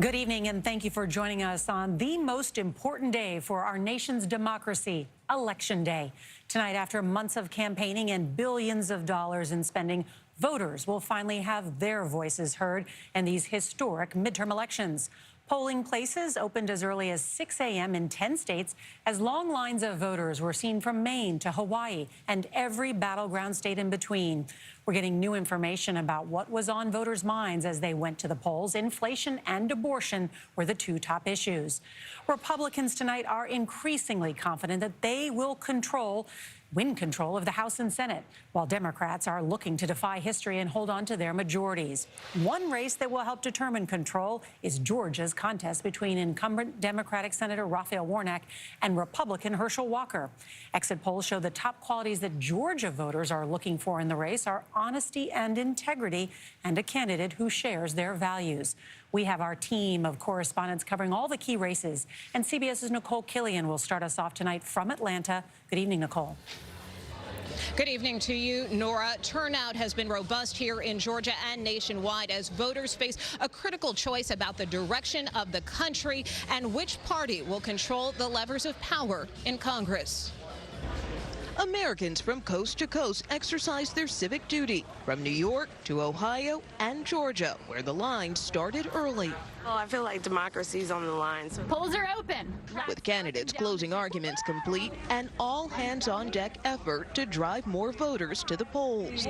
Good evening, and thank you for joining us on the most important day for our nation's democracy, Election Day. Tonight, after months of campaigning and billions of dollars in spending, voters will finally have their voices heard in these historic midterm elections. Polling places opened as early as 6 a.m. in 10 states as long lines of voters were seen from Maine to Hawaii and every battleground state in between. We're getting new information about what was on voters' minds as they went to the polls. Inflation and abortion were the two top issues. Republicans tonight are increasingly confident that they will win control of the House and Senate, while Democrats are looking to defy history and hold on to their majorities. One race that will help determine control is Georgia's contest between incumbent Democratic Senator Raphael Warnock and Republican Herschel Walker. Exit polls show the top qualities that Georgia voters are looking for in the race are honesty and integrity and a candidate who shares their values. We have our team of correspondents covering all the key races, and CBS's Nikole Killion will start us off tonight from Atlanta. Good evening, Nikole. Good evening to you, Nora. Turnout has been robust here in Georgia and nationwide as voters face a critical choice about the direction of the country and which party will control the levers of power in Congress. Americans from coast to coast exercise their civic duty, from New York to Ohio and Georgia, where the lines started early. Oh, I feel like democracy's on the line. So. Polls are open. With candidates' closing arguments complete, an all-hands-on-deck effort to drive more voters to the polls.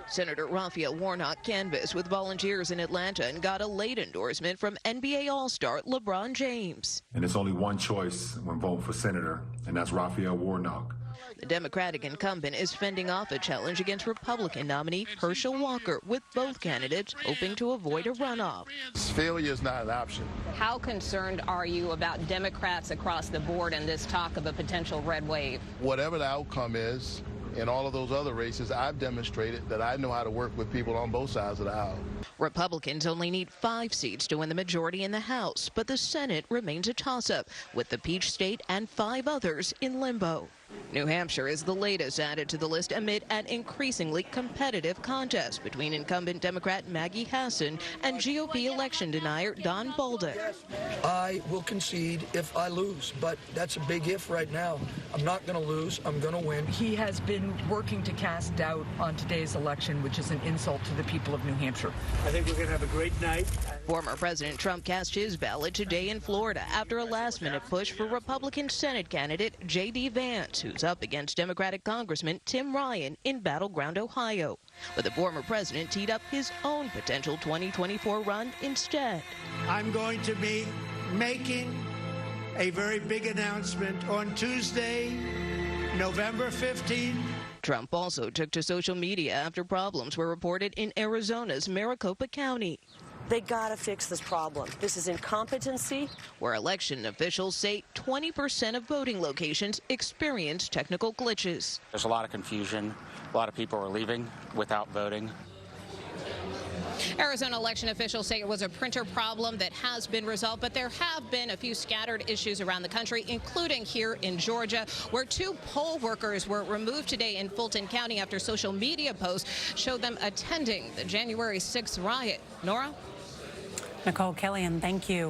Senator Raphael Warnock canvassed with volunteers in Atlanta and got a late endorsement from NBA All-Star LeBron James. And there's only one choice when voting for senator, and that's Raphael Warnock. The Democratic incumbent is fending off a challenge against Republican nominee Herschel Walker, with both candidates hoping to avoid a runoff. Failure is not an option. How concerned are you about Democrats across the board and this talk of a potential red wave? Whatever the outcome is, in all of those other races, I've demonstrated that I know how to work with people on both sides of the aisle. Republicans only need 5 seats to win the majority in the House, but the Senate remains a toss-up, with the Peach State and 5 others in limbo. New Hampshire is the latest added to the list amid an increasingly competitive contest between incumbent Democrat Maggie Hassan and GOP election denier Don Bolduc. I will concede if I lose, but that's a big if right now. I'm not going to lose. I'm going to win. He has been working to cast doubt on today's election, which is an insult to the people of New Hampshire. I think we're going to have a great night. Former President Trump cast his ballot today in Florida after a last-minute push for Republican Senate candidate J.D. Vance, who's up against Democratic Congressman Tim Ryan in battleground Ohio. But the former president teed up his own potential 2024 run instead. I'm going to be making a very big announcement on Tuesday, November 15th. Trump also took to social media after problems were reported in Arizona's Maricopa County. They gotta fix this problem. This is incompetency. Where election officials say 20% of voting locations experience technical glitches. There's a lot of confusion. A lot of people are leaving without voting. Arizona election officials say it was a printer problem that has been resolved, but there have been a few scattered issues around the country, including here in Georgia, where 2 poll workers were removed today in Fulton County after social media posts showed them attending the January 6th riot. Nora? Nikole Killion, thank you.